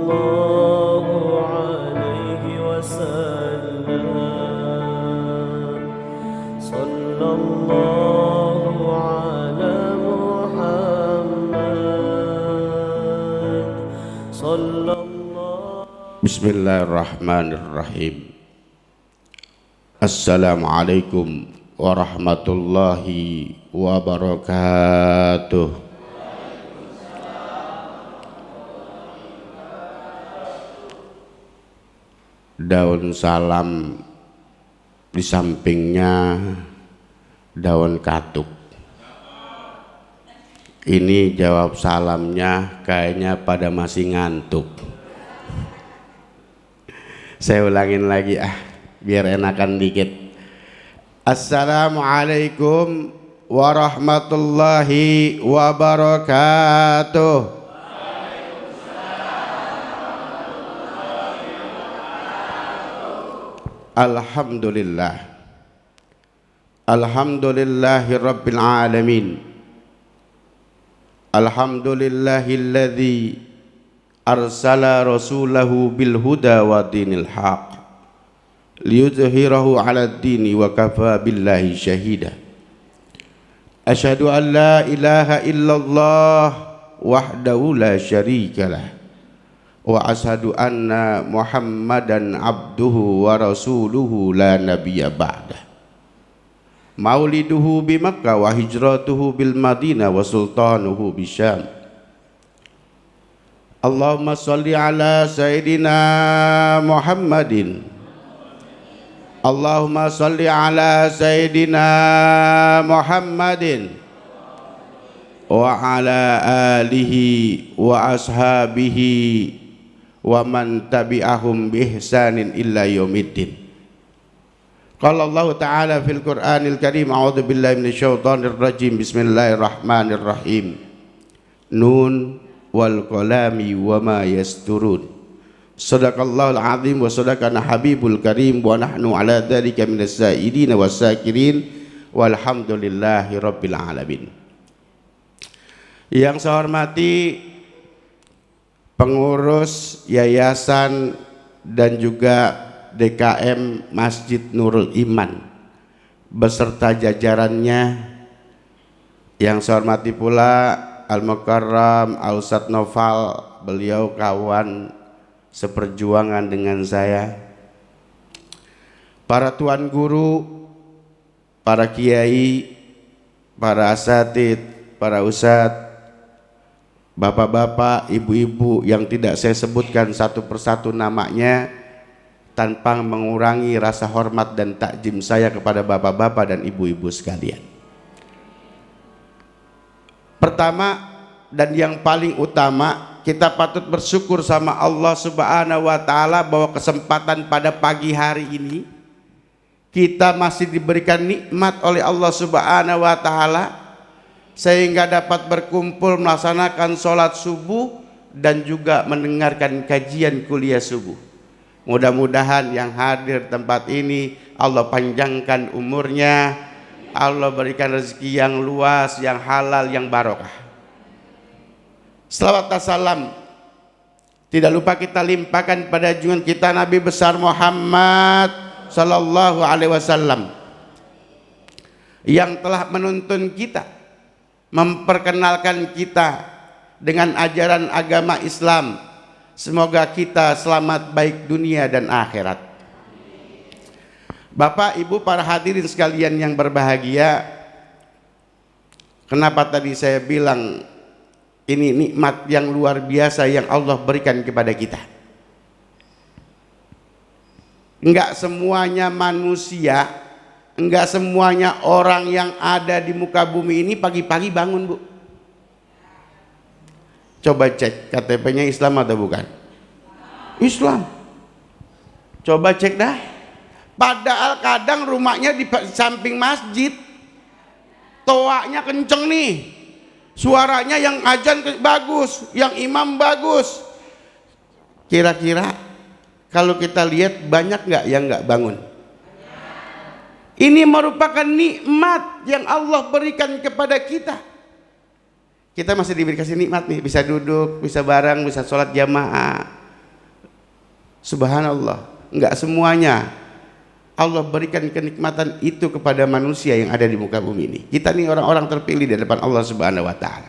الله عليه وسلم صلى الله على محمد صلى الله. Bismillahirrahmanirrahim. Assalamualaikum warahmatullahi wabarakatuh. Daun salam di sampingnya daun katuk. Ini jawab salamnya kayaknya pada masih ngantuk. Saya ulangin lagi biar enakan dikit. Assalamualaikum warahmatullahi wabarakatuh. Alhamdulillah. Alhamdulillahi rabbil alamin. Alhamdulillahilladzi arsala rasulahu bil huda wa dinil haq liyudhhirahu 'alad dini wa kafa billahi syahida. Asyhadu an la ilaha illallah wahdahu la syarikalah wa asyhadu anna Muhammadan abduhu wa rasuluhu la nabiyya ba'dah. Mauliduhu bi Makkah wa hijratuhu bil Madinah wa sultanuhu bi Syam. Allahumma shalli ala Sayyidina Muhammadin. Allahumma shalli ala Sayyidina Muhammadin wa ala alihi wa ashabihi wa man tabi'ahum bi ihsanin illa yaumiddin. Qala Allah Ta'ala fil Qur'anil Karim, a'udzu billahi minasyaitonir rajim. Bismillahirrahmanirrahim. Nun wal qalami wama yasturun. Shadaqallahul azim wa sadaqana habibul karim wa nahnu ala dzalika minas sa'idin wasyakirin walhamdulillahi rabbil alamin. Yang saya hormati pengurus yayasan dan juga DKM Masjid Nurul Iman beserta jajarannya, yang saya hormati pula Al-Mukarram Al-Ustadz Noval, beliau kawan seperjuangan dengan saya, para tuan guru, para kiai, para asatid, para ustadz, bapak-bapak, ibu-ibu yang tidak saya sebutkan satu persatu namanya tanpa mengurangi rasa hormat dan takjim saya kepada bapak-bapak dan ibu-ibu sekalian. Pertama dan yang paling utama, kita patut bersyukur sama Allah Subhanahu wa Ta'ala bahwa kesempatan pada pagi hari ini kita masih diberikan nikmat oleh Allah Subhanahu wa Ta'ala sehingga dapat berkumpul melaksanakan sholat subuh dan juga mendengarkan kajian kuliah subuh. Mudah-mudahan yang hadir tempat ini Allah panjangkan umurnya, Allah berikan rezeki yang luas, yang halal, yang barokah. Selawat dan salam tidak lupa kita limpahkan pada junjungan kita Nabi besar Muhammad sallallahu alaihi wasallam yang telah menuntun kita, memperkenalkan kita dengan ajaran agama Islam. Semoga kita selamat baik dunia dan akhirat. Bapak, Ibu, para hadirin sekalian yang berbahagia, kenapa tadi saya bilang ini nikmat yang luar biasa yang Allah berikan kepada kita. Enggak semuanya manusia, enggak semuanya orang yang ada di muka bumi ini pagi-pagi bangun, Bu. Coba cek KTP-nya Islam atau bukan? Islam. Coba cek dah. Padahal kadang rumahnya di samping masjid, toaknya kenceng nih, suaranya yang azan bagus, yang imam bagus. Kira-kira kalau kita lihat banyak nggak yang nggak bangun? Ini merupakan nikmat yang Allah berikan kepada kita. Kita masih diberi kasih nikmat nih, bisa duduk, bisa bareng, bisa sholat jamaah. Subhanallah, enggak semuanya Allah berikan kenikmatan itu kepada manusia yang ada di muka bumi ini. Kita nih orang-orang terpilih di depan Allah Subhanahu wa taala.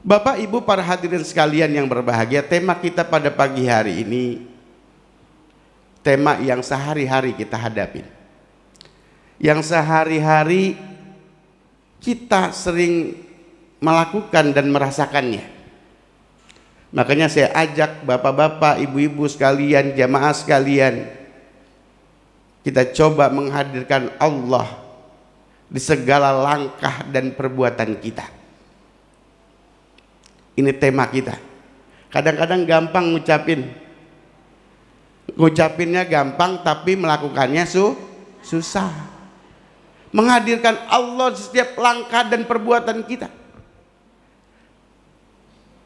Bapak Ibu para hadirin sekalian yang berbahagia, tema kita pada pagi hari ini tema yang sehari-hari kita hadapi. Yang sehari-hari kita sering melakukan dan merasakannya. Makanya saya ajak bapak-bapak, ibu-ibu sekalian, jamaah sekalian, kita coba menghadirkan Allah di segala langkah dan perbuatan kita. Ini tema kita. Kadang-kadang gampang ngucapinnya gampang, tapi melakukannya susah. Menghadirkan Allah di setiap langkah dan perbuatan kita.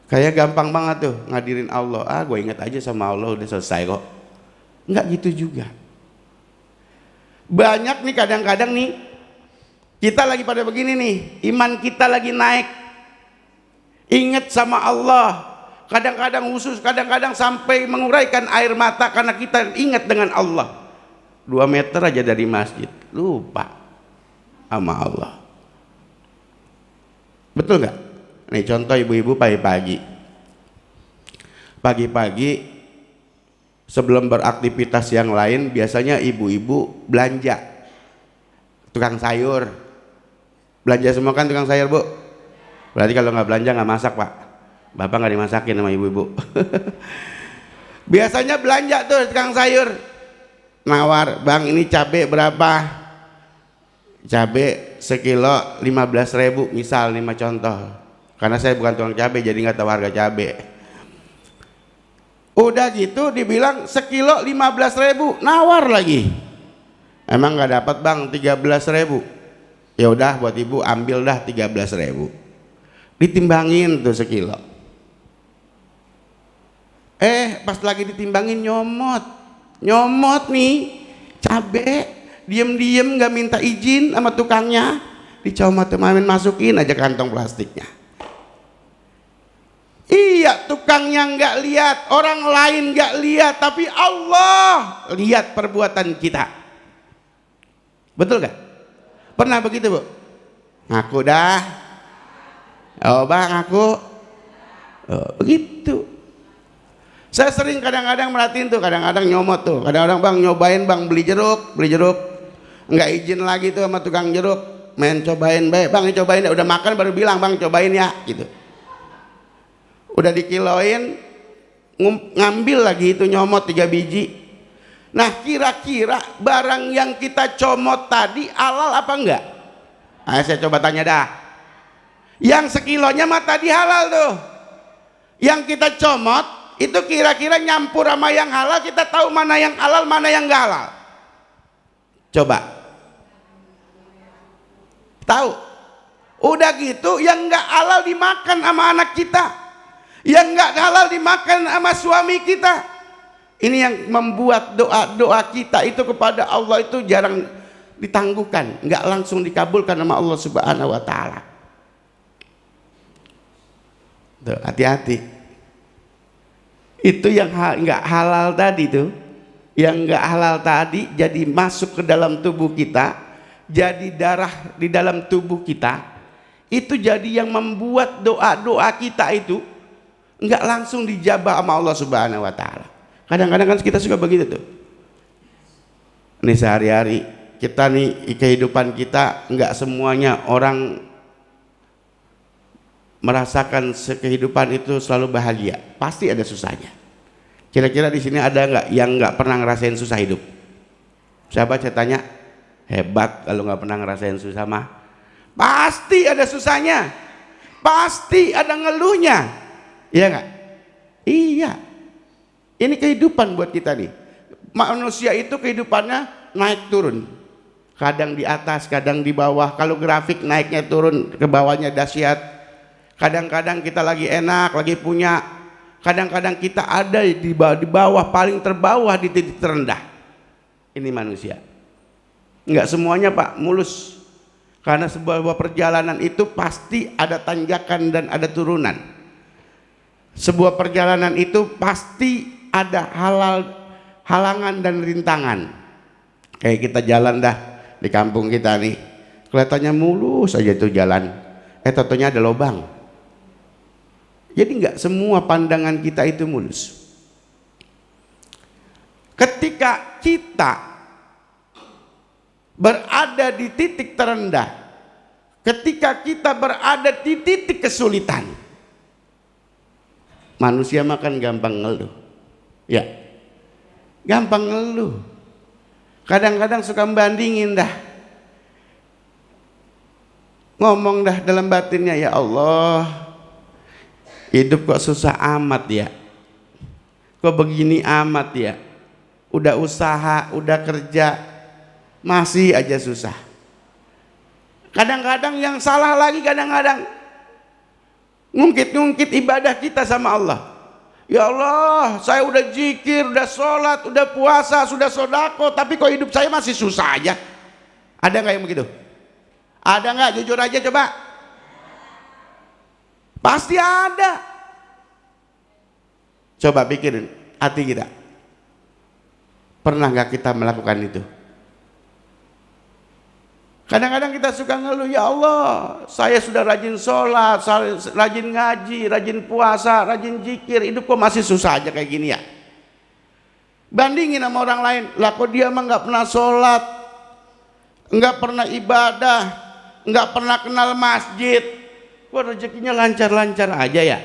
Kayak gampang banget tuh ngadirin Allah. Gue ingat aja sama Allah, udah selesai kok. Enggak gitu juga. Banyak nih kadang-kadang nih, kita lagi pada begini nih, iman kita lagi naik, ingat sama Allah, kadang-kadang khusus, kadang-kadang sampai menguraikan air mata karena kita ingat dengan Allah. 2 meter aja dari masjid, lupa sama Allah. Betul nggak? Nih contoh ibu-ibu pagi-pagi sebelum beraktivitas yang lain, biasanya ibu-ibu belanja, tukang sayur. Belanja semua kan tukang sayur, Bu? Berarti kalau nggak belanja nggak masak, Pak. Bapak nggak dimasakin sama ibu-ibu. Biasanya belanja tuh tukang sayur, nawar, Bang ini cabai berapa? Cabai sekilo 15.000 misal, 5 contoh. Karena saya bukan tukang cabai jadi nggak tahu harga cabai. Udah gitu dibilang sekilo 15.000, nawar lagi. Emang nggak dapat Bang 13.000. Ya udah buat ibu ambil dah 13.000. Ditimbangin tuh sekilo. Pas lagi ditimbangin nyomot nih cabe, diem-diem nggak minta izin sama tukangnya, dicomot-comotin, masukin aja kantong plastiknya. Iya, tukangnya nggak lihat, orang lain nggak lihat, tapi Allah lihat perbuatan kita. Betul gak? Pernah begitu, Bu? Ngaku dah. Oh Bang, aku. Oh, begitu. Saya sering kadang-kadang merhatiin tuh, kadang-kadang nyomot tuh, kadang-kadang Bang nyobain Bang beli jeruk, nggak izin lagi tuh sama tukang jeruk, main cobain, Bang ini cobain, udah makan baru bilang Bang cobain ya, gitu. Udah dikiloin, ngambil lagi itu nyomot 3 biji. Nah kira-kira barang yang kita comot tadi halal apa enggak? Nah, saya coba tanya dah. Yang sekilonya mah tadi halal tuh. Yang kita comot itu kira-kira nyampur sama yang halal, kita tahu mana yang halal mana yang enggak halal. Coba. Tahu? Udah gitu yang enggak halal dimakan sama anak kita, yang enggak halal dimakan sama suami kita. Ini yang membuat doa-doa kita itu kepada Allah itu jarang ditangguhkan, enggak langsung dikabulkan sama Allah Subhanahu wa taala. Tuh, hati-hati. Itu yang enggak halal tadi tuh, yang enggak halal tadi jadi masuk ke dalam tubuh kita, jadi darah di dalam tubuh kita, itu jadi yang membuat doa-doa kita itu enggak langsung dijabah sama Allah Subhanahu wa taala. Kadang-kadang kan kita suka begitu tuh. Ini sehari-hari kita nih, kehidupan kita enggak semuanya orang merasakan kehidupan itu selalu bahagia. Pasti ada susahnya. Kira-kira di sini ada enggak yang enggak pernah ngerasain susah hidup? Sahabat saya tanya, hebat kalau enggak pernah ngerasain susah mah. Pasti ada susahnya. Pasti ada ngeluhnya. Iya enggak? Iya. Ini kehidupan buat kita nih. Manusia itu kehidupannya naik turun. Kadang di atas, kadang di bawah. Kalau grafik naiknya turun, ke bawahnya dahsyat. Kadang-kadang kita lagi enak, lagi punya. Kadang-kadang kita ada di bawah, paling terbawah di titik terendah. Ini manusia. Enggak semuanya Pak mulus. Karena sebuah perjalanan itu pasti ada tanjakan dan ada turunan. Sebuah perjalanan itu pasti ada halangan dan rintangan. Kayak kita jalan dah di kampung kita nih, kelihatannya mulus aja tuh jalan, totonya ada lubang. Jadi nggak semua pandangan kita itu mulus. Ketika kita berada di titik terendah, ketika kita berada di titik kesulitan, manusia makan gampang ngeluh, ya, gampang ngeluh. Kadang-kadang suka bandingin dah, ngomong dah dalam batinnya, ya Allah, hidup kok susah amat ya, kok begini amat ya, udah usaha, udah kerja, masih aja susah. Kadang-kadang yang salah lagi, kadang-kadang ngungkit-ngungkit ibadah kita sama Allah. Ya Allah, saya udah zikir, udah sholat, udah puasa, sudah sodako, tapi kok hidup saya masih susah aja. Ada nggak yang begitu? Ada nggak? Jujur aja coba. Pasti ada. Coba pikirin hati kita. Pernah nggak kita melakukan itu? Kadang-kadang kita suka ngeluh, ya Allah, saya sudah rajin sholat, rajin ngaji, rajin puasa, rajin zikir, hidup kok masih susah aja kayak gini ya. Bandingin sama orang lain, lah kok dia mah nggak pernah sholat, nggak pernah ibadah, nggak pernah kenal masjid, kok rezekinya lancar-lancar aja ya.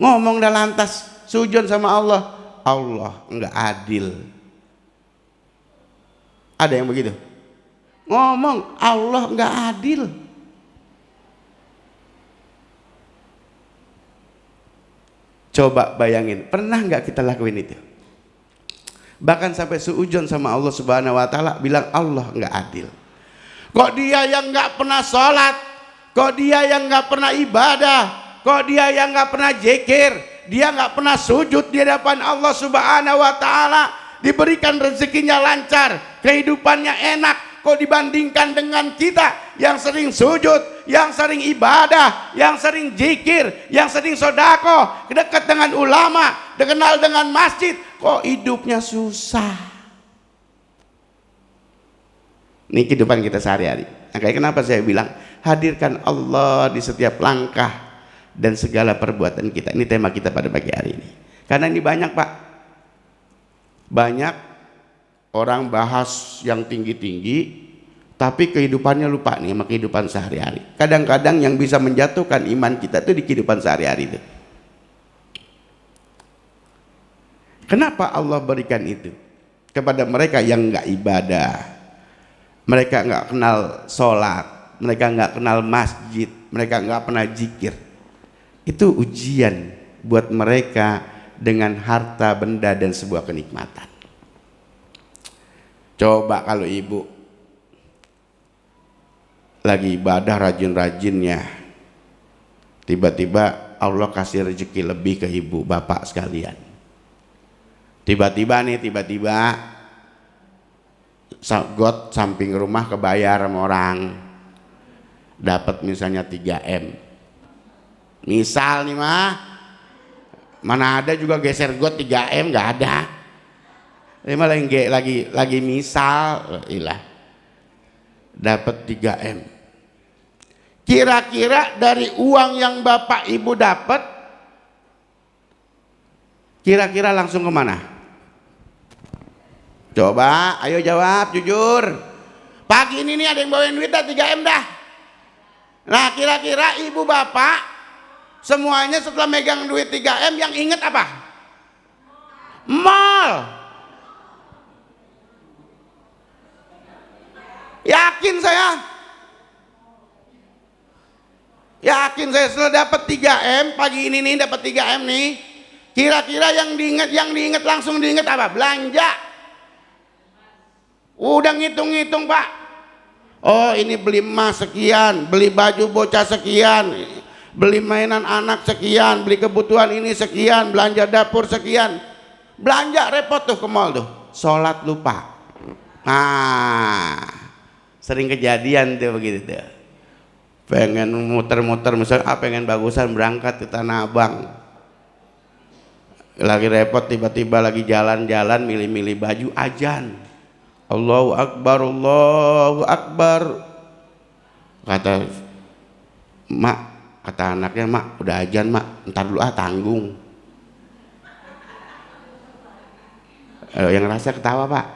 Ngomong dah lantas, sujud sama Allah, Allah nggak adil. Ada yang begitu? Ngomong Allah nggak adil. Coba bayangin, pernah nggak kita lakuin itu? Bahkan sampai suudzon sama Allah Subhanahu Wa Taala bilang Allah nggak adil. Kok dia yang nggak pernah sholat, kok dia yang nggak pernah ibadah, kok dia yang nggak pernah zikir, dia nggak pernah sujud di hadapan Allah Subhanahu Wa Taala, diberikan rezekinya lancar, kehidupannya enak. Kok dibandingkan dengan kita yang sering sujud, yang sering ibadah, yang sering zikir, yang sering sodako, dekat dengan ulama, dikenal dengan masjid, kok hidupnya susah? Ini kehidupan kita sehari-hari. Makanya kenapa saya bilang hadirkan Allah di setiap langkah dan segala perbuatan kita. Ini tema kita pada pagi hari ini. Karena ini banyak Pak, banyak orang bahas yang tinggi-tinggi, tapi kehidupannya lupa nih sama kehidupan sehari-hari. Kadang-kadang yang bisa menjatuhkan iman kita itu di kehidupan sehari-hari itu. Kenapa Allah berikan itu kepada mereka yang nggak ibadah, mereka nggak kenal sholat, mereka nggak kenal masjid, mereka nggak pernah zikir? Itu ujian buat mereka dengan harta, benda, dan sebuah kenikmatan. Coba kalau ibu lagi ibadah rajin-rajinnya, tiba-tiba Allah kasih rezeki lebih ke ibu bapak sekalian. Tiba-tiba got samping rumah kebayar sama orang, dapat misalnya 3M. Misal nih mah, mana ada juga geser got 3M, nggak ada. Ini malah lagi misal, ilah, dapat 3M. Kira-kira dari uang yang bapak ibu dapat, kira-kira langsung kemana? Coba, ayo jawab jujur. Pagi ini nih ada yang bawain duit dah 3M dah. Nah kira-kira ibu bapak semuanya setelah megang duit 3M yang inget apa? Mall. Yakin saya setelah dapat 3M pagi ini nih, dapat 3M nih, kira-kira yang diinget langsung diinget apa? Belanja. Udah ngitung-ngitung Pak, oh ini beli emas sekian, beli baju bocah sekian, beli mainan anak sekian, beli kebutuhan ini sekian, belanja dapur sekian. Belanja repot tuh ke mall tuh, sholat lupa. Nah, sering kejadian tuh begitu tuh. Pengen muter-muter misalnya, pengen bagusan berangkat ke Tanah Abang. Lagi repot tiba-tiba lagi jalan-jalan milih-milih baju azan. Allahu Akbar, Allahu Akbar. Kata mak, kata anaknya, mak udah azan mak, ntar dulu tanggung. Yang ngerasa ketawa pak,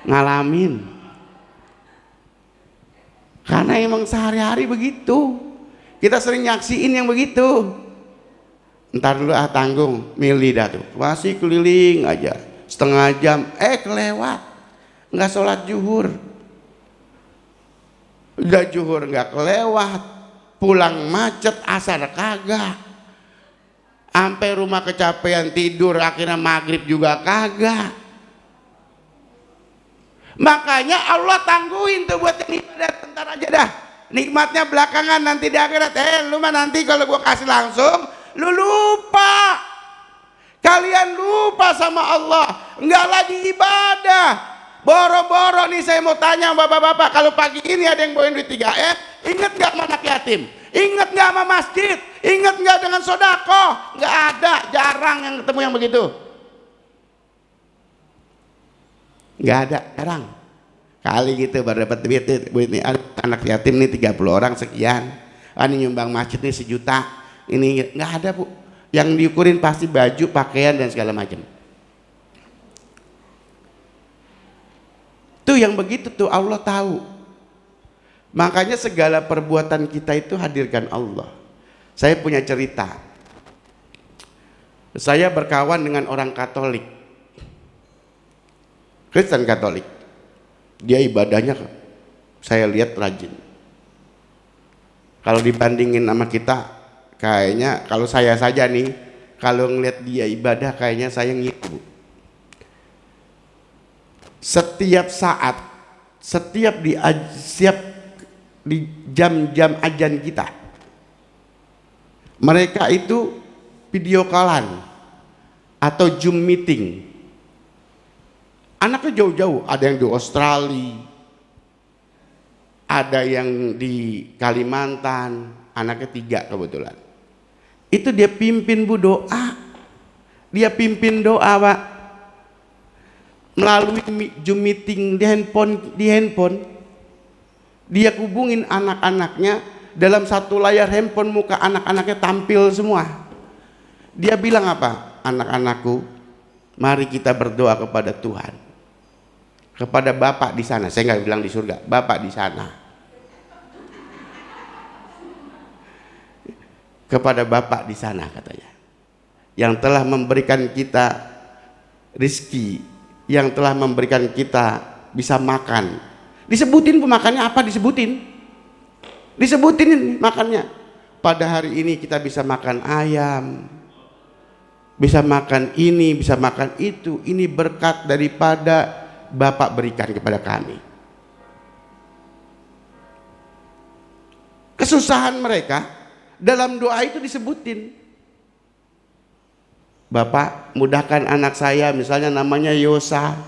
ngalamin. Karena emang sehari-hari begitu, kita sering nyaksiin yang begitu. Ntar dulu tanggung, milih dah tuh, masih keliling aja setengah jam, kelewat, nggak sholat zuhur. Udah zuhur nggak kelewat, pulang macet, asar kagak, sampai rumah kecapean tidur, akhirnya maghrib juga kagak. Makanya Allah tangguhin tuh buat yang ibadat, bentar aja dah, nikmatnya belakangan nanti di akhirat. Lu mah nanti kalau gua kasih langsung lu lupa, kalian lupa sama Allah, nggak lagi ibadah. Boro-boro nih saya mau tanya bapak-bapak, kalau pagi ini ada yang bawain duit 3M, inget nggak sama anak yatim? Inget nggak sama masjid? Inget nggak dengan sodako? Nggak ada, jarang yang ketemu yang begitu. Nggak ada, jarang. Kali gitu baru dapat duit nih, anak yatim nih 30 orang sekian, ini nyumbang masjid nih 1 juta. Ini nggak ada bu, yang diukurin pasti baju, pakaian dan segala macam. Tuh yang begitu tuh Allah tahu. Makanya segala perbuatan kita itu hadirkan Allah. Saya punya cerita. Saya berkawan dengan orang Katolik, Kristen Katolik. Dia ibadahnya saya lihat rajin. Kalau dibandingin sama kita, kayaknya kalau saya saja nih, kalau ngeliat dia ibadah kayaknya saya ngiku. Setiap saat, setiap di jam-jam ajan kita, mereka itu video callan atau Zoom meeting. Anaknya jauh-jauh, ada yang di Australia, ada yang di Kalimantan, anaknya 3 kebetulan. Itu dia pimpin bu doa, dia pimpin doa pak, melalui Zoom meeting di handphone, dia hubungin anak-anaknya dalam satu layar handphone, muka anak-anaknya tampil semua. Dia bilang apa? Anak-anakku, mari kita berdoa kepada Tuhan, kepada Bapak di sana. Saya nggak bilang di surga, Bapak di sana. Kepada Bapak di sana katanya, yang telah memberikan kita rizki, yang telah memberikan kita bisa makan. Disebutin pemakannya apa, disebutin makannya. Pada hari ini kita bisa makan ayam, bisa makan ini, bisa makan itu. Ini berkat daripada Bapak berikan kepada kami. Kesusahan mereka dalam doa itu disebutin. Bapak mudahkan anak saya, misalnya namanya Yosa,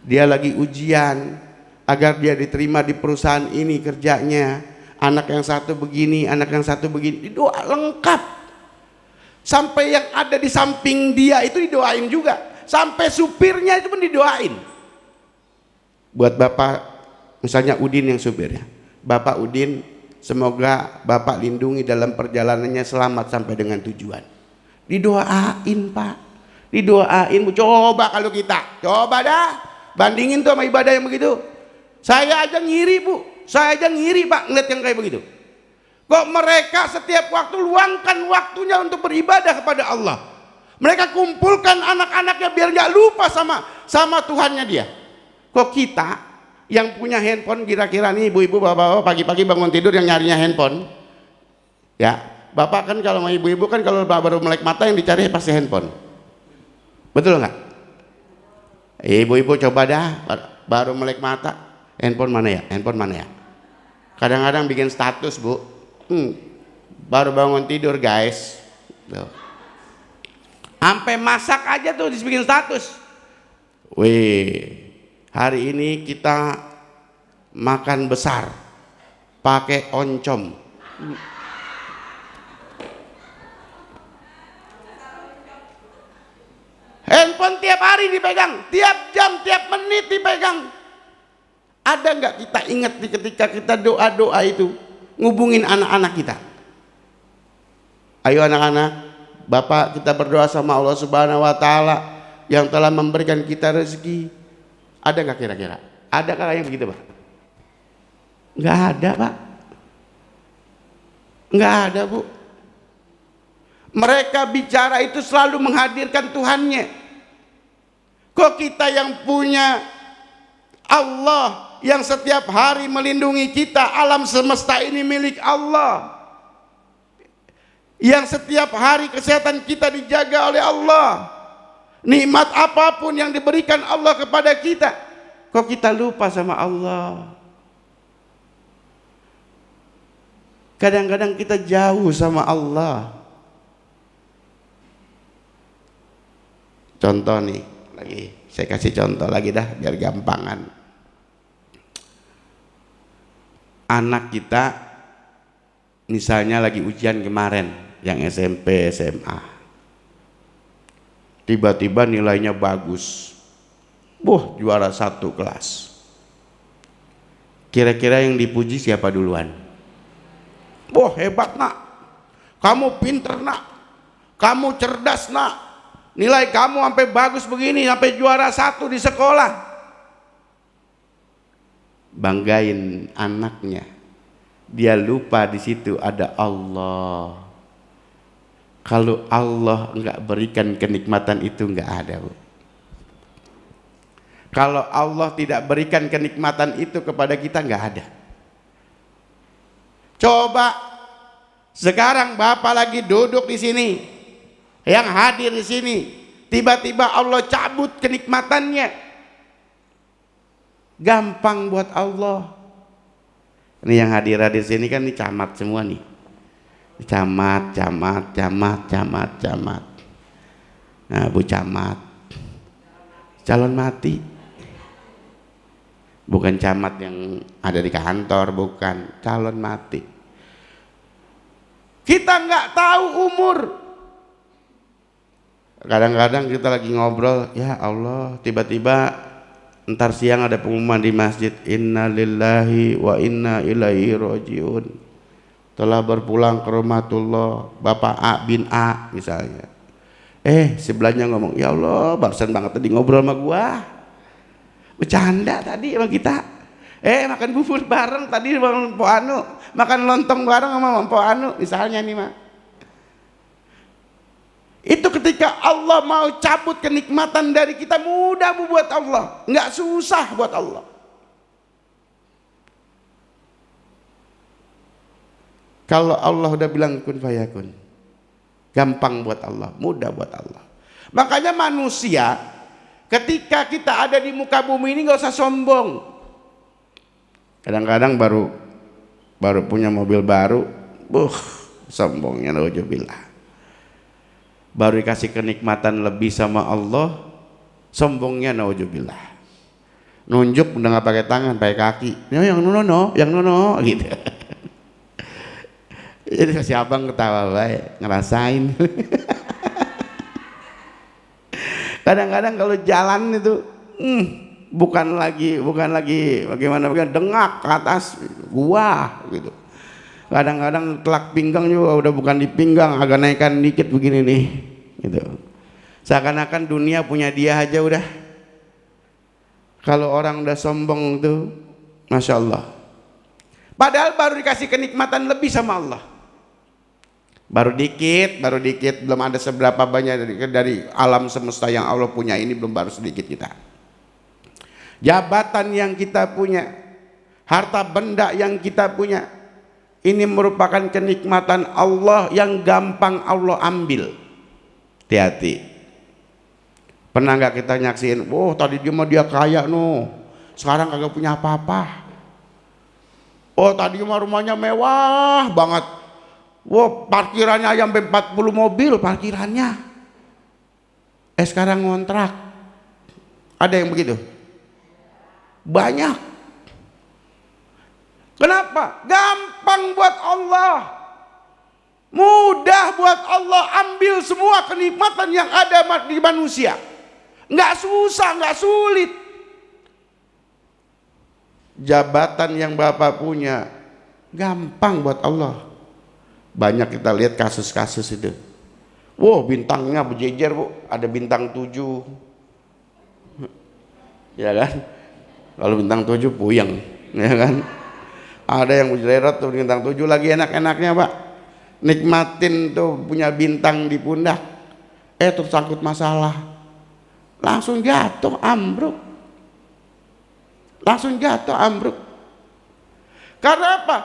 dia lagi ujian, agar dia diterima di perusahaan ini kerjanya. Anak yang satu begini, anak yang satu begini, doa lengkap. Sampai yang ada di samping dia itu didoain juga, sampai supirnya itu pun didoain. Buat Bapak, misalnya Udin yang supirnya, Bapak Udin, semoga Bapak lindungi dalam perjalanannya selamat sampai dengan tujuan. Didoain pak, didoain. Coba kalau kita, coba dah bandingin tuh sama ibadah yang begitu. Saya aja ngiri bu, saya aja ngiri pak ngeliat yang kayak begitu. Kok mereka setiap waktu luangkan waktunya untuk beribadah kepada Allah. Mereka kumpulkan anak-anaknya biar gak lupa sama Tuhannya dia. Kok kita yang punya handphone, kira-kira nih ibu-ibu bapak-bapak pagi-pagi bangun tidur yang nyarinya handphone, ya bapak kan kalau sama ibu-ibu kan kalau baru melek mata yang dicari pasti handphone, betul nggak? Ibu-ibu coba dah baru melek mata, handphone mana ya? Kadang-kadang bikin status bu, baru bangun tidur guys, sampai masak aja tuh dibikin status. Wih, hari ini kita makan besar pakai oncom. Handphone tiap hari dipegang, tiap jam, tiap menit dipegang. Ada nggak kita ingat ketika kita doa-doa itu ngubungin anak-anak kita? Ayo anak-anak, Bapak kita berdoa sama Allah Subhanahu wa Ta'ala yang telah memberikan kita rezeki. Ada nggak kira-kira? Ada kakak yang begitu, Pak? Nggak ada, Pak. Nggak ada, Bu. Mereka bicara itu selalu menghadirkan Tuhannya. Kok kita yang punya Allah yang setiap hari melindungi kita, alam semesta ini milik Allah, yang setiap hari kesehatan kita dijaga oleh Allah, nikmat apapun yang diberikan Allah kepada kita, kok kita lupa sama Allah? Kadang-kadang kita jauh sama Allah. Contoh nih, lagi saya kasih contoh lagi dah biar gampangan. Anak kita misalnya lagi ujian kemarin yang SMP SMA, tiba-tiba nilainya bagus, juara 1 kelas. Kira-kira yang dipuji siapa duluan? Hebat nak, kamu pinter nak, kamu cerdas nak, nilai kamu sampai bagus begini, sampai juara 1 di sekolah. Banggain anaknya, dia lupa di situ ada Allah. Kalau Allah enggak berikan kenikmatan itu enggak ada, Bu. Kalau Allah tidak berikan kenikmatan itu kepada kita enggak ada. Coba sekarang Bapak lagi duduk di sini, yang hadir di sini, tiba-tiba Allah cabut kenikmatannya. Gampang buat Allah. Ini yang hadir di sini kan ini camat semua nih. Camat. Nah, Bu Camat, calon mati. Bukan camat yang ada di kantor, bukan, calon mati. Kita nggak tahu umur. Kadang-kadang kita lagi ngobrol, ya Allah, tiba-tiba ntar siang ada pengumuman di masjid, inna lillahi wa inna ilaihi rajiun, telah berpulang ke rahmatullah Bapak A bin A misalnya. Sebelahnya ngomong, ya Allah barusan banget tadi ngobrol sama gua, bercanda tadi sama kita, makan bubur bareng tadi sama Mpok Anu, makan lontong bareng sama Mpok Anu misalnya nih Mak. Itu ketika Allah mau cabut kenikmatan dari kita, mudah buat Allah, nggak susah buat Allah. Kalau Allah udah bilang kun fayakun, gampang buat Allah, mudah buat Allah. Makanya manusia ketika kita ada di muka bumi ini nggak usah sombong. Kadang-kadang baru punya mobil baru, sombongnya nauzubillah. Baru dikasih kenikmatan lebih sama Allah, sombongnya nauzubillah. Nunjuk udah nggak pakai tangan, pakai kaki. Yang nono gitu. Jadi kasih abang ketawa baik, ngerasain. Kadang-kadang kalau jalan itu bukan lagi bagaimana dengak ke atas gua gitu. Kadang-kadang telak pinggang juga udah bukan di pinggang, agak naikkan dikit begini nih gitu. Seakan-akan dunia punya dia aja udah. Kalau orang udah sombong tuh, Masya Allah. Padahal baru dikasih kenikmatan lebih sama Allah. Baru dikit, belum ada seberapa banyak dari alam semesta yang Allah punya ini, belum, baru sedikit kita. Jabatan yang kita punya, harta benda yang kita punya, ini merupakan kenikmatan Allah yang gampang Allah ambil. Hati-hati. Pernah nggak kita nyaksiin, tadi dia kaya sekarang kagak punya apa-apa. Tadi rumahnya mewah banget. Parkirannya sampai 40 mobil parkirannya. Sekarang ngontrak. Ada yang begitu? Banyak. Kenapa? Gampang buat Allah, mudah buat Allah ambil semua kenikmatan yang ada di manusia. Nggak susah, nggak sulit. Jabatan yang Bapak punya gampang buat Allah. Banyak kita lihat kasus-kasus itu. Wow, bintangnya berjejer, Bu. Ada bintang 7. Ya kan? Kalau bintang 7 puyeng, ya kan? Ada yang berjerat tuh bintang 7 lagi enak-enaknya, Pak. Nikmatin tuh punya bintang di pundak. Tersangkut masalah. Langsung jatuh, ambruk. Langsung jatuh, ambruk. Karena apa?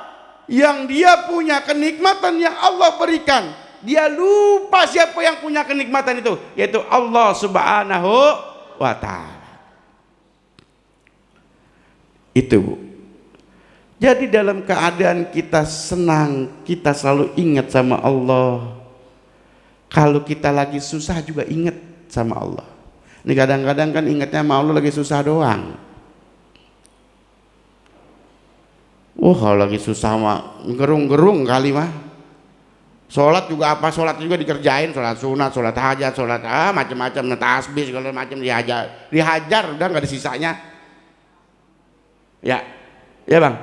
Yang dia punya kenikmatan yang Allah berikan, dia lupa siapa yang punya kenikmatan itu, yaitu Allah Subhanahu wa Ta'ala. Itu, Bu. Jadi dalam keadaan kita senang, kita selalu ingat sama Allah. Kalau kita lagi susah juga ingat sama Allah. Ini kadang-kadang kan ingatnya sama Allah lagi susah doang. Kalau lagi susah mah gerung-gerung kali mah. Sholat juga apa, sholat juga dikerjain, sholat sunat, sholat hajat, sholat macam-macam, tasbih segala macam dihajar udah nggak ada sisanya. Ya Bang.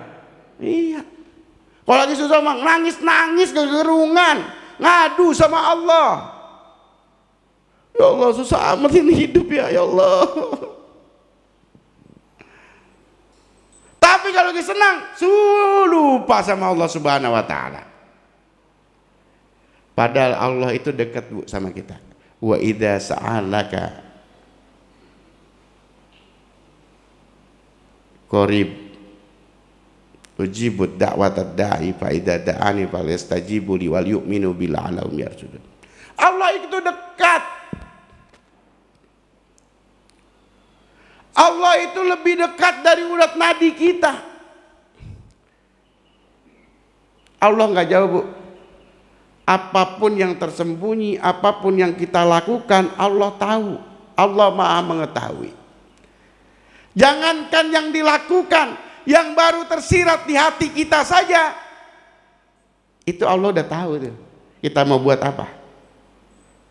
Iya. Kalau lagi susah mah nangis kegerungan, ngadu sama Allah. Ya Allah, susah amat ini hidup ya Allah. Tapi kalau lagi senang, lupa sama Allah Subhanahu wa Ta'ala. Padahal Allah itu dekat, Bu, sama kita. Wa idza sa'alaka qarib ujibud da'watad da'i fa idza da'ani falyastajibu li wal yu'minu bil alahum yarshudun. Allah itu dekat. Allah itu lebih dekat dari urat nadi kita. Allah nggak jauh, Bu. Apapun yang tersembunyi, apapun yang kita lakukan, Allah tahu. Allah Maha mengetahui. Jangankan yang dilakukan, yang baru tersirat di hati kita saja, itu Allah udah tahu tuh. Kita mau buat apa?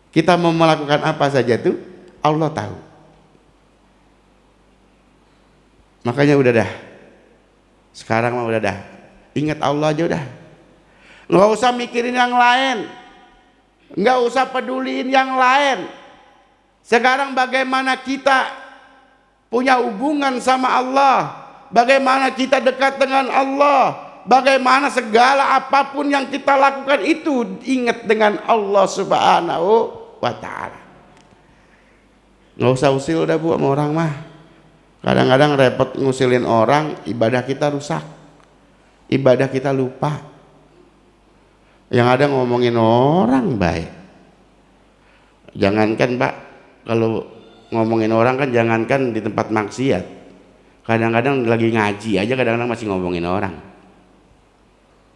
Kita mau melakukan apa saja tuh, Allah tahu. Makanya udah dah. Sekarang mah udah dah. Ingat Allah aja udah. Nggak usah mikirin yang lain. Nggak usah peduliin yang lain. Sekarang bagaimana kita punya hubungan sama Allah, bagaimana kita dekat dengan Allah, bagaimana segala apapun yang kita lakukan itu ingat dengan Allah Subhanahu wa Ta'ala. Nggak usah usil dah, Bu, sama orang mah. Kadang-kadang repot ngusilin orang, ibadah kita rusak, ibadah kita lupa. Yang ada ngomongin orang baik. Jangankan, Pak, kalau ngomongin orang kan jangankan di tempat maksiat. Kadang-kadang lagi ngaji aja kadang-kadang masih ngomongin orang.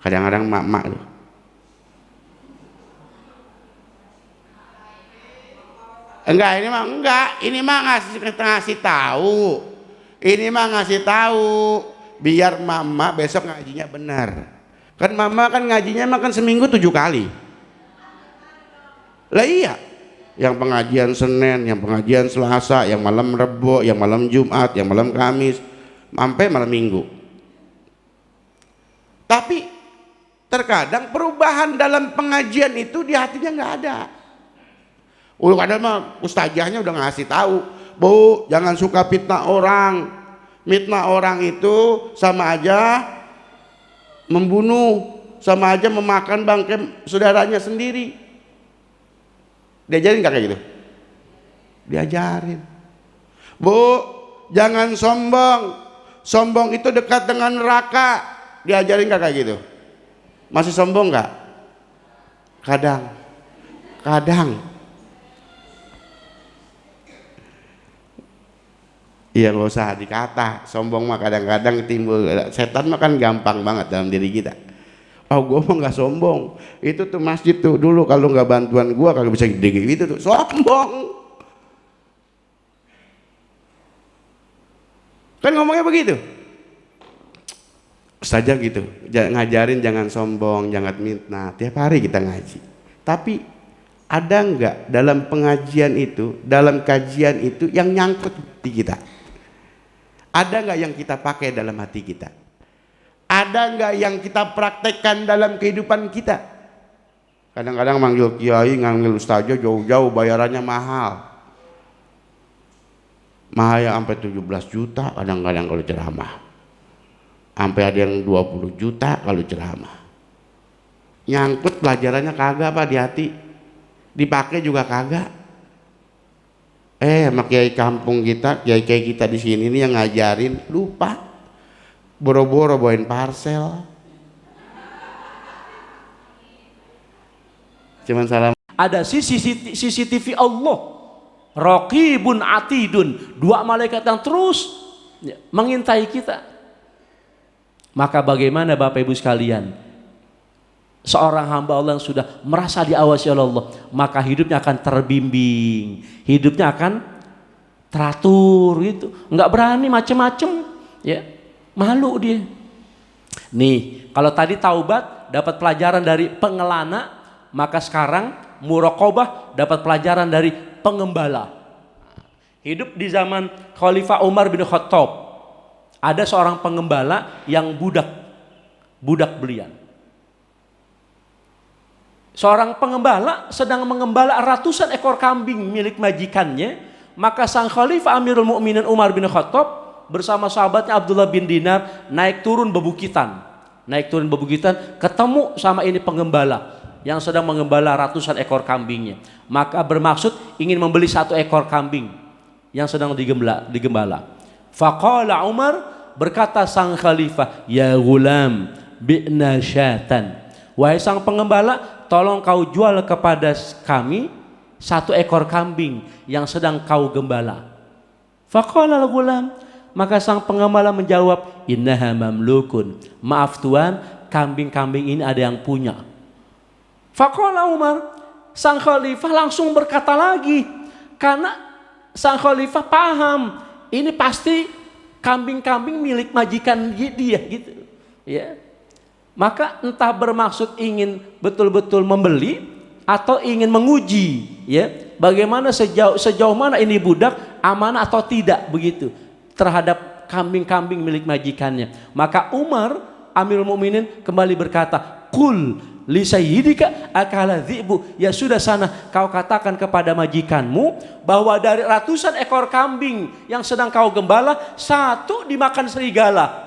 Kadang-kadang mak-mak tuh. Ini mah ngasih tahu. Ini mah ngasih tahu biar mama besok ngajinya benar. Kan mama kan ngajinya makan seminggu 7 kali. Lah iya. Yang pengajian Senin, yang pengajian Selasa, yang malam Rebo, yang malam Jumat, yang malam Kamis, sampai malam Minggu. Tapi terkadang perubahan dalam pengajian itu di hatinya nggak ada. Kadang mah ustazahnya udah ngasih tahu, Bu, jangan suka fitnah orang. Fitnah orang itu sama aja membunuh, sama aja memakan bangkai saudaranya sendiri. Diajarin gak kayak gitu? Diajarin. Bu, jangan sombong. Sombong itu dekat dengan neraka. Diajarin gak kayak gitu? Masih sombong gak? Kadang. Iya, nggak usah dikata. Sombong mah kadang-kadang timbul. Setan mah kan gampang banget dalam diri kita. Gue mah nggak sombong. Itu tuh masjid tuh dulu kalau nggak bantuan gue kagak bisa gede gitu tuh. Sombong. Kan ngomongnya begitu. Saja gitu. Ngajarin jangan sombong, jangan fitnah. Tiap hari kita ngaji. Tapi Ada enggak dalam pengajian itu, dalam kajian itu yang nyangkut di kita? Ada enggak yang kita pakai dalam hati kita? Ada enggak yang kita praktekkan dalam kehidupan kita? Kadang-kadang manggil kiai, manggil ustazah jauh-jauh, bayarannya mahal. Mahal yang sampai 17 juta kadang-kadang kalau ceramah. Sampai ada yang 20 juta kalau ceramah. Nyangkut pelajarannya kagak Pak di hati. Dipakai juga kagak. Sama kiai kampung kita, kiai-kiai kita di sini nih yang ngajarin lupa. Boro-boro bawain parcel. Cuman salam. Ada CCTV Allah. Raqibun atidun, 2 malaikat yang terus mengintai kita. Maka bagaimana Bapak Ibu sekalian, seorang hamba Allah yang sudah merasa diawasi oleh Allah, maka hidupnya akan terbimbing, hidupnya akan teratur gitu, nggak berani macem-macem, ya, malu dia. Nih, kalau tadi taubat dapat pelajaran dari pengelana, maka sekarang muraqabah dapat pelajaran dari pengembala. Hidup di zaman Khalifah Umar bin Khattab, ada seorang pengembala yang budak belian. Seorang pengembala sedang mengembala ratusan ekor kambing milik majikannya, maka sang Khalifah Amirul Mukminin Umar bin Khattab bersama sahabatnya Abdullah bin Dinar naik turun bebukitan, ketemu sama ini pengembala yang sedang mengembala ratusan ekor kambingnya. Maka bermaksud ingin membeli 1 ekor kambing yang sedang digembala. Faqala Umar, berkata sang khalifah, ya gulam bi'na syatan, wahai sang pengembala, tolong kau jual kepada kami 1 ekor kambing yang sedang kau gembala. Faqala al-gulam, maka sang pengembala menjawab, innaha mamlukun, maaf tuan, kambing-kambing ini ada yang punya. Faqala Umar, sang khalifah langsung berkata lagi, karena sang khalifah paham ini pasti kambing-kambing milik majikan dia gitu, ya. Maka entah bermaksud ingin betul-betul membeli atau ingin menguji, ya, bagaimana sejauh mana ini budak amanah atau tidak begitu terhadap kambing-kambing milik majikannya. Maka Umar Amirul Mukminin kembali berkata, qul li sayyidika akala dhi'bu, ya sudah sana kau katakan kepada majikanmu bahwa dari ratusan ekor kambing yang sedang kau gembala 1 dimakan serigala.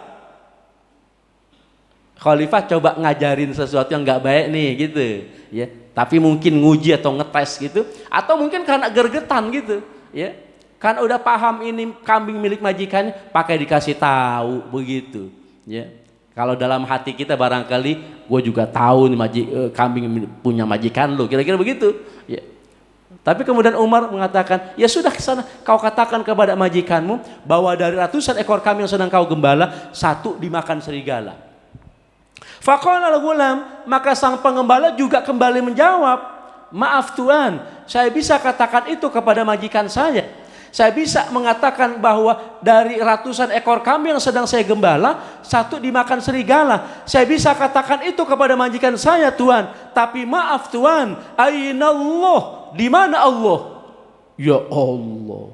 Khalifah coba ngajarin sesuatu yang nggak baik nih gitu, ya, tapi mungkin nguji atau ngetes gitu, atau mungkin karena gergetan gitu, ya, kan udah paham ini kambing milik majikannya, pakai dikasih tahu begitu, ya. Kalau dalam hati kita barangkali gue juga tahu nih kambing punya majikan lu, kira-kira begitu, ya. Tapi kemudian Umar mengatakan, ya sudah kesana kau katakan kepada majikanmu bahwa dari ratusan ekor kambing yang sedang kau gembala 1 dimakan serigala. Faqala al-ghulam, maka sang pengembala juga kembali menjawab, maaf tuan, saya bisa katakan itu kepada majikan saya. Saya bisa mengatakan bahwa dari ratusan ekor kambing yang sedang saya gembala 1 dimakan serigala. Saya bisa katakan itu kepada majikan saya tuan. Tapi maaf tuan, aina Allah, di mana Allah? Ya Allah.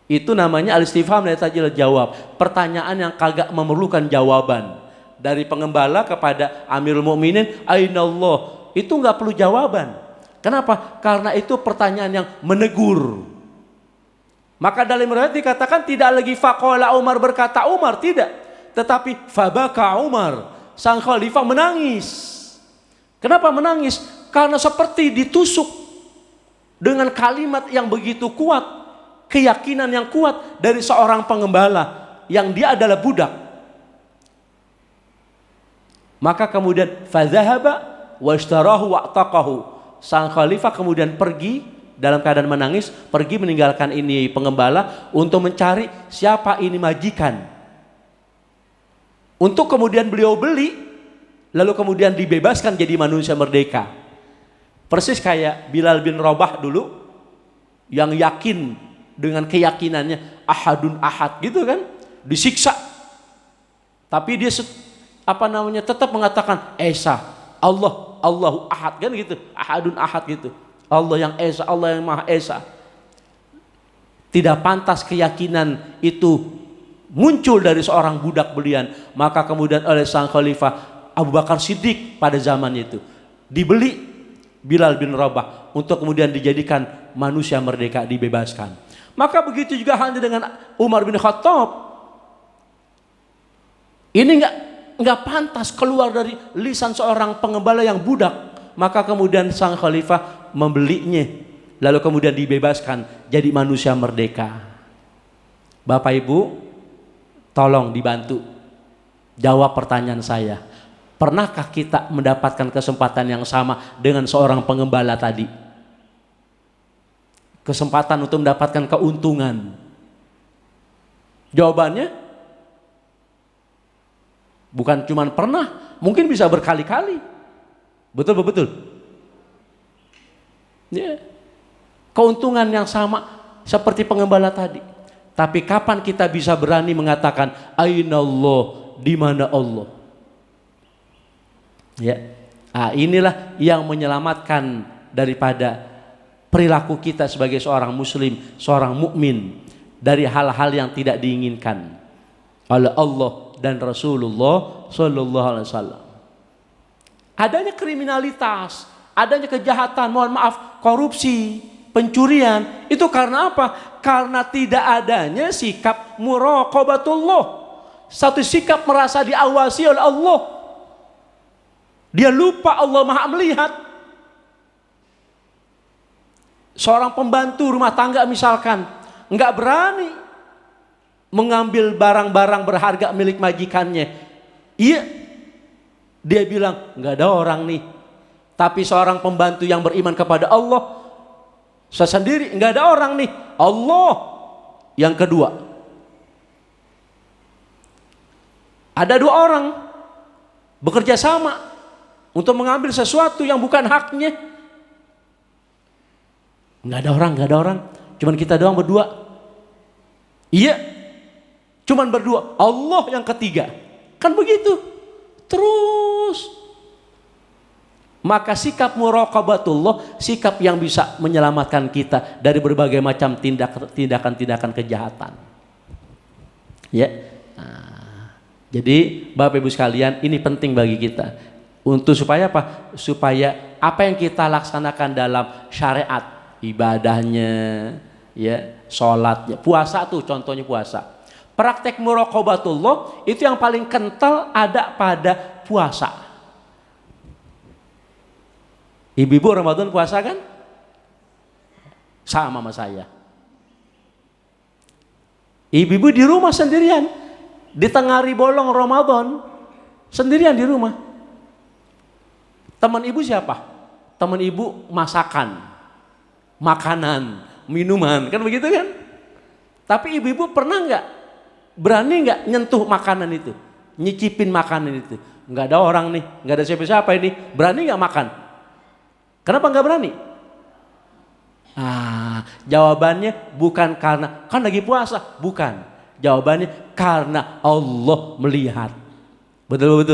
Itu namanya al-istifham la yatajil jawab. Pertanyaan yang kagak memerlukan jawaban. Dari pengembala kepada Amirul Mukminin, aina Allah. Itu nggak perlu jawaban. Kenapa? Karena itu pertanyaan yang menegur. Maka dalam riwayat dikatakan tidak lagi faqala Umar, berkata Umar, tidak, tetapi fabaka Umar, sang khalifah menangis. Kenapa menangis? Karena seperti ditusuk dengan kalimat yang begitu kuat, keyakinan yang kuat dari seorang pengembala yang dia adalah budak. Maka kemudian fadzahaba washtarahu wa'taqahu, sang khalifah kemudian pergi dalam keadaan menangis, pergi meninggalkan ini pengembala untuk mencari siapa ini majikan. Untuk kemudian beliau beli, lalu kemudian dibebaskan jadi manusia merdeka. Persis kayak Bilal bin Rabah dulu, yang yakin dengan keyakinannya ahadun ahad gitu kan, disiksa. Tapi dia tetap mengatakan Esa, Allah, Allahu ahad kan gitu, ahadun ahad gitu. Allah yang Esa, Allah yang Maha Esa. Tidak pantas keyakinan itu muncul dari seorang budak belian. Maka kemudian oleh sang khalifah Abu Bakar Siddiq pada zaman itu dibeli Bilal bin Rabah untuk kemudian dijadikan manusia merdeka, dibebaskan. Maka begitu juga halnya dengan Umar bin Khattab. Ini enggak pantas keluar dari lisan seorang pengembala yang budak. Maka kemudian sang khalifah membelinya, lalu kemudian dibebaskan jadi manusia merdeka. Bapak Ibu, tolong dibantu jawab pertanyaan saya. Pernahkah kita mendapatkan kesempatan yang sama dengan seorang pengembala tadi? Kesempatan untuk mendapatkan keuntungan. Jawabannya bukan cuma pernah, mungkin bisa berkali-kali. Betul. Ya. Keuntungan yang sama seperti pengembala tadi. Tapi kapan kita bisa berani mengatakan aina Allah, di mana Allah? Ya. Nah, inilah yang menyelamatkan daripada perilaku kita sebagai seorang muslim, seorang mukmin dari hal-hal yang tidak diinginkan oleh Allah dan Rasulullah sallallahu alaihi wasallam. Adanya kriminalitas, adanya kejahatan, mohon maaf, korupsi, pencurian, itu karena apa? Karena tidak adanya sikap muraqabatullah. Satu sikap merasa diawasi oleh Allah. Dia lupa Allah Maha melihat. Seorang pembantu rumah tangga misalkan nggak berani mengambil barang-barang berharga milik majikannya. Iya, dia bilang nggak ada orang nih. Tapi seorang pembantu yang beriman kepada Allah, saya sendiri nggak ada orang nih. Allah yang kedua. Ada dua orang bekerja sama untuk mengambil sesuatu yang bukan haknya. Nggak ada orang. Cuman kita doang berdua. Iya, cuman berdua. Allah yang ketiga. Kan begitu. Terus. Maka sikap muraqabatullah, sikap yang bisa menyelamatkan kita dari berbagai macam tindakan-tindakan kejahatan. Ya. Nah, jadi Bapak Ibu sekalian, ini penting bagi kita. Untuk supaya apa? Supaya apa yang kita laksanakan dalam syariat, ibadahnya, ya, sholatnya, puasa tuh contohnya puasa. Praktek muraqabatullah itu yang paling kental ada pada puasa. Ibu-ibu Ramadan puasa kan? Sama saya. Ibu-ibu di rumah sendirian, di tengah hari bolong Ramadan, sendirian di rumah. Teman ibu siapa? Teman ibu masakan, makanan, minuman, kan begitu kan? Tapi ibu-ibu pernah nggak, berani nggak nyentuh makanan itu, nyicipin makanan itu? Nggak ada orang nih, nggak ada siapa-siapa ini, berani nggak makan? Kenapa nggak berani? Jawabannya bukan karena kan lagi puasa, bukan. Jawabannya karena Allah melihat. Betul.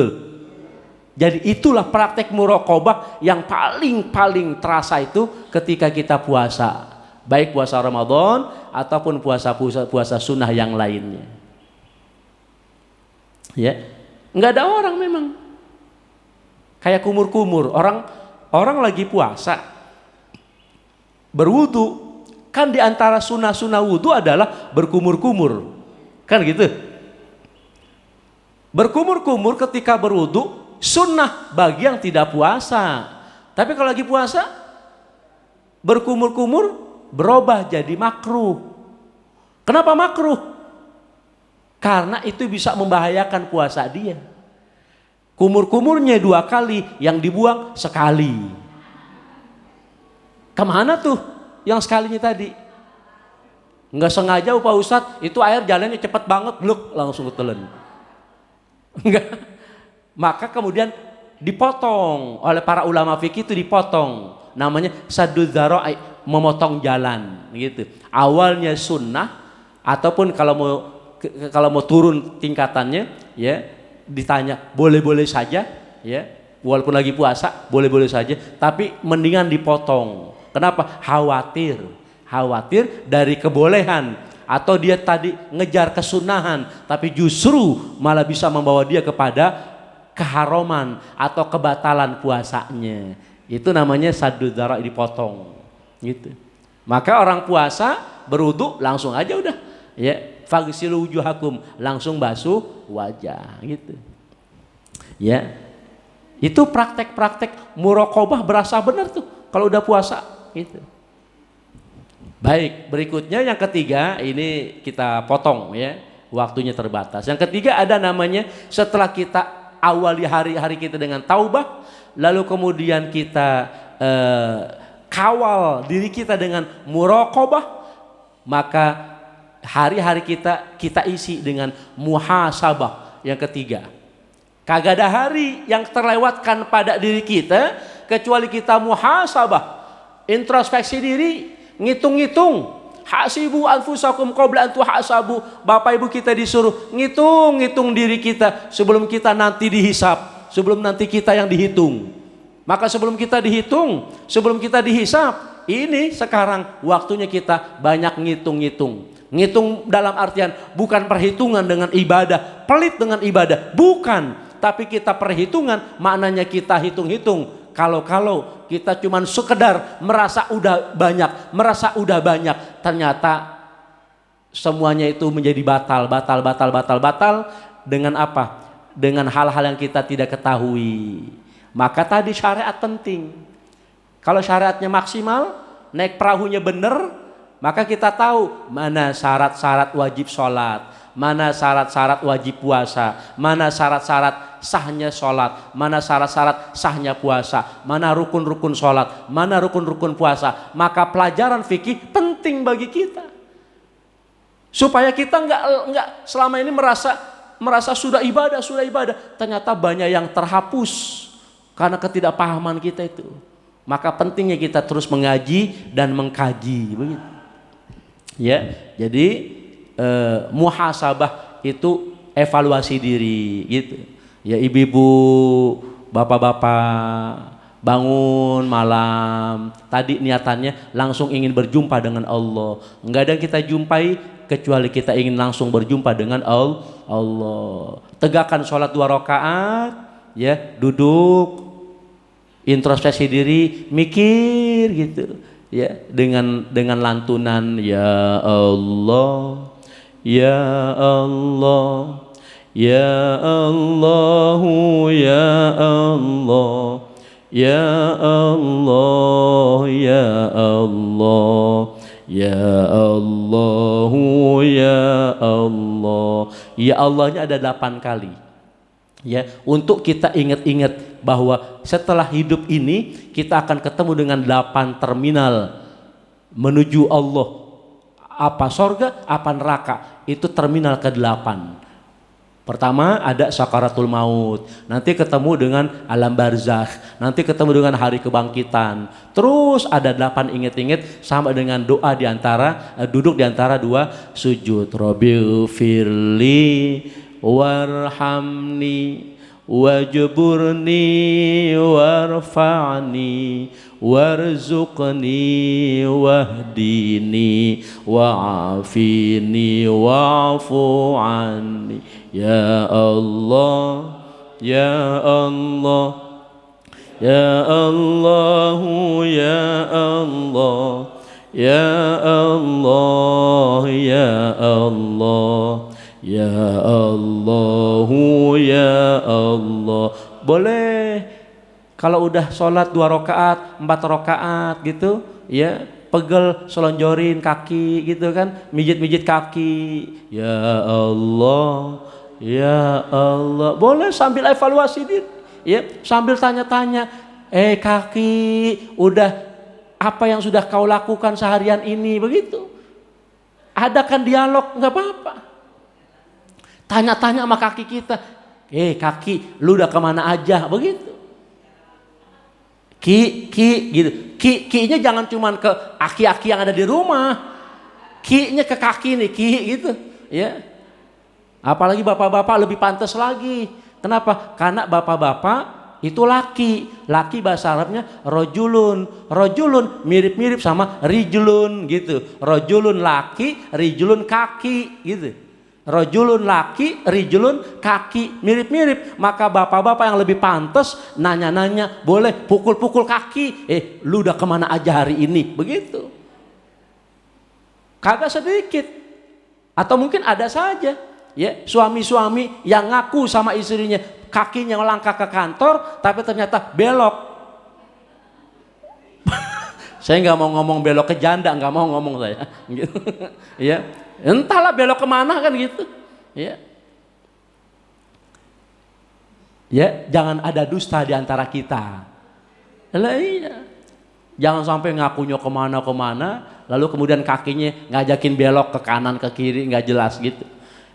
Jadi itulah praktek muraqabah yang paling terasa itu ketika kita puasa. Baik puasa Ramadan ataupun puasa sunnah yang lainnya. Ya, nggak ada orang memang. Kayak kumur-kumur, orang lagi puasa, berwudu, kan di antara sunnah wudu adalah berkumur-kumur, kan gitu. Berkumur-kumur ketika berwudu sunnah bagi yang tidak puasa. Tapi kalau lagi puasa, berkumur-kumur berubah jadi makruh. Kenapa makruh? Karena itu bisa membahayakan puasa dia. Kumur-kumurnya 2 kali, yang dibuang sekali. Kemana tuh yang sekalinya tadi? Nggak sengaja Pak Ustadz, itu air jalannya cepat banget, bluk, langsung ketelen. Enggak. Maka kemudian dipotong oleh para ulama fikih, itu dipotong. Namanya saddu dzara'i, memotong jalan gitu. Awalnya sunnah, ataupun kalau mau turun tingkatannya, ya ditanya boleh-boleh saja, ya walaupun lagi puasa boleh-boleh saja, tapi mendingan dipotong. Kenapa? Khawatir dari kebolehan, atau dia tadi ngejar kesunahan tapi justru malah bisa membawa dia kepada keharuman atau kebatalan puasanya. Itu namanya saddu dzara, dipotong gitu. Maka orang puasa berwudu langsung aja udah ya, fagsilu wujuhakum, langsung basuh wajah gitu. Ya. Itu praktek-praktek muraqabah berasa benar tuh kalau udah puasa gitu. Baik, berikutnya yang ketiga, ini kita potong ya, waktunya terbatas. Yang ketiga ada namanya, setelah kita awali hari-hari kita dengan taubah, lalu kemudian kita kawal diri kita dengan muraqabah, maka hari-hari kita isi dengan muhasabah. Yang ketiga, kagak ada hari yang terlewatkan pada diri kita kecuali kita muhasabah, introspeksi diri, ngitung-ngitung. Hasibu anfusakum qabla an tuhasabu. Bapak Ibu kita disuruh ngitung-ngitung diri kita sebelum kita nanti dihisap, sebelum nanti kita yang dihitung. Maka sebelum kita dihitung, sebelum kita dihisap, ini sekarang waktunya kita banyak ngitung-ngitung. Ngitung dalam artian bukan perhitungan dengan ibadah, pelit dengan ibadah, bukan. Tapi kita perhitungan maknanya kita hitung-hitung. Kalau kita cuman sekedar merasa udah banyak, ternyata semuanya itu menjadi batal dengan apa? Dengan hal-hal yang kita tidak ketahui. Maka tadi syariat penting. Kalau syariatnya maksimal, naik perahunya benar, maka kita tahu mana syarat-syarat wajib sholat, mana syarat-syarat wajib puasa, mana syarat-syarat sahnya sholat, mana syarat-syarat sahnya puasa, mana rukun-rukun sholat, mana rukun-rukun puasa. Maka pelajaran fikih penting bagi kita, supaya kita nggak selama ini merasa sudah ibadah, ternyata banyak yang terhapus karena ketidakpahaman kita itu. Maka pentingnya kita terus mengaji dan mengkaji, begitu. Ya, jadi muhasabah itu evaluasi diri, gitu. Ya, ibu-ibu, bapak-bapak, bangun malam, tadi niatannya langsung ingin berjumpa dengan Allah. Enggak ada yang kita jumpai kecuali kita ingin langsung berjumpa dengan Allah. Tegakkan sholat 2 rakaat, ya, duduk, introspeksi diri, mikir gitu. Ya, dengan lantunan ya Allah, ya Allah, ya Allahu, ya Allah, ya Allah, ya Allah, ya Allahu, ya Allah. Ya Allahnya ada 8 kali. Ya, untuk kita ingat-ingat bahwa setelah hidup ini kita akan ketemu dengan 8 terminal menuju Allah. Apa sorga, apa neraka, itu terminal ke-8. Pertama ada sakaratul maut, nanti ketemu dengan alam barzakh, nanti ketemu dengan hari kebangkitan. Terus ada 8 ingat-ingat sama dengan doa duduk di antara 2 sujud. Rabbil firli warhamni wajburni warfa'ni warzuqni wahdini wa'afini wa'fu anni ya Allah, ya Allah, ya Allah, ya Allah, ya Allah, ya Allah, ya Allah, ya Allah. Boleh kalau udah sholat 2 rakaat, 4 rakaat gitu, ya, pegel selonjorin kaki gitu kan, mijit-mijit kaki. Ya Allah, ya Allah. Boleh sambil evaluasi diri, ya, sambil tanya-tanya, kaki, udah apa yang sudah kau lakukan seharian ini, begitu. Adakan dialog, nggak apa-apa. Tanya-tanya sama kaki kita, kaki, lu udah kemana aja, begitu. Ki gitu. Ki-nya jangan cuman ke aki-aki yang ada di rumah. Ki-nya ke kaki nih, ki gitu, ya. Apalagi bapak-bapak lebih pantas lagi. Kenapa? Karena bapak-bapak Itu laki. Laki bahasa Arabnya rojulun. Rojulun mirip-mirip sama rijlun gitu. Rojulun laki, rijlun kaki gitu. Rojulun laki, rijlun kaki, mirip-mirip. Maka bapak-bapak yang lebih pantas nanya-nanya, boleh pukul-pukul kaki. Lu udah kemana aja hari ini? Begitu. Kagak sedikit. Atau mungkin ada saja ya suami-suami yang ngaku sama istrinya kakinya melangkah ke kantor, tapi ternyata belok. Saya nggak mau ngomong belok ke janda, nggak mau ngomong saya. Gitu. Ya, entahlah belok kemana kan gitu. Ya, ya jangan ada dusta di antara kita. Lah iya, jangan sampai ngakunya kemana-kemana, lalu kemudian kakinya ngajakin belok ke kanan ke kiri nggak jelas gitu.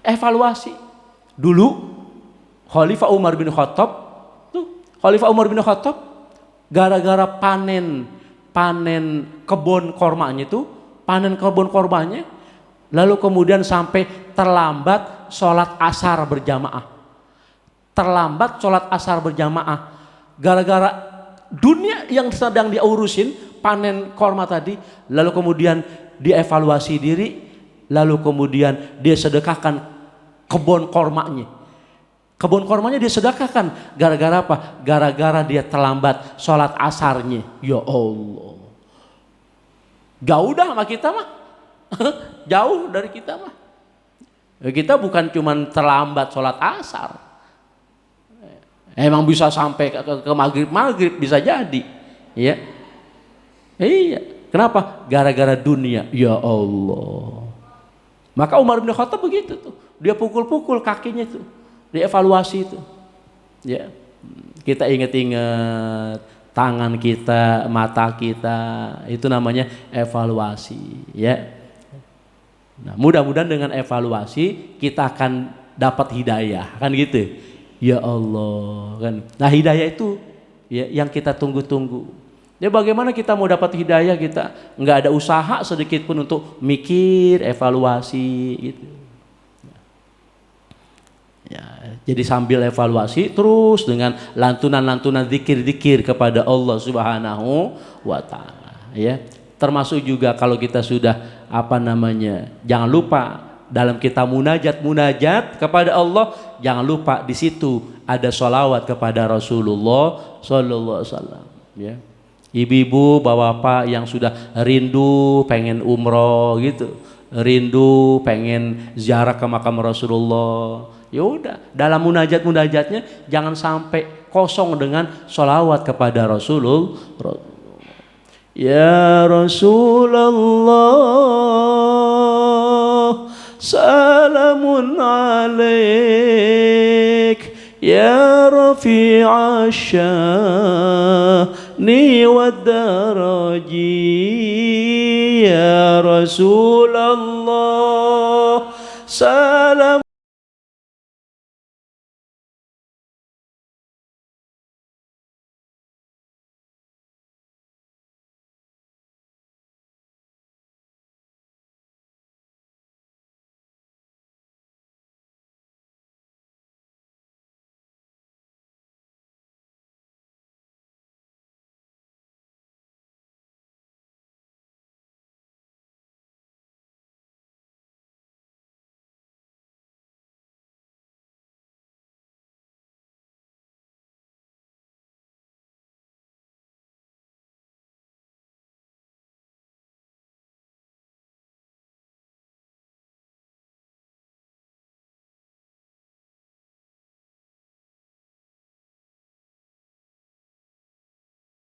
Evaluasi dulu. Khalifah Umar bin Khattab, Khalifah Umar bin Khattab, gara-gara panen kebun kormanya itu, lalu kemudian sampai terlambat sholat asar berjamaah. Gara-gara dunia yang sedang diurusin, panen korma tadi, lalu kemudian dievaluasi diri, lalu kemudian dia sedekahkan kebun kormanya. Kebun kormanya dia sedekahkan. Gara-gara apa? Gara-gara dia terlambat sholat asarnya. Ya Allah. Jauh dah sama kita mah. Jauh dari kita mah. Kita bukan cuma terlambat sholat asar. Emang bisa sampai ke maghrib bisa jadi. Ya. Iya. Kenapa? Gara-gara dunia. Ya Allah. Maka Umar bin Khattab begitu tuh. Dia pukul-pukul kakinya tuh. Dievaluasi itu, ya kita ingat-ingat tangan kita, mata kita, itu namanya evaluasi, ya. Nah, mudah-mudahan dengan evaluasi kita akan dapat hidayah, kan gitu. Ya Allah, kan. Nah hidayah itu ya yang kita tunggu-tunggu. Ya bagaimana kita mau dapat hidayah, kita nggak ada usaha sedikit pun untuk mikir, evaluasi, gitu. Ya, jadi sambil evaluasi terus dengan lantunan-lantunan zikir-zikir kepada Allah Subhanahu wa taala, ya. Termasuk juga kalau kita sudah jangan lupa dalam kita munajat kepada Allah, jangan lupa di situ ada sholawat kepada Rasulullah sallallahu alaihi wasallam, ya. Ibu-ibu, bapak-bapak yang sudah rindu pengen umroh gitu, rindu pengen ziarah ke makam Rasulullah, ya udah dalam munajatnya jangan sampai kosong dengan sholawat kepada Rasulullah. Ya Rasulullah, salamun alaik, ya rafi'a syani wad daraji, ya Rasulullah, salam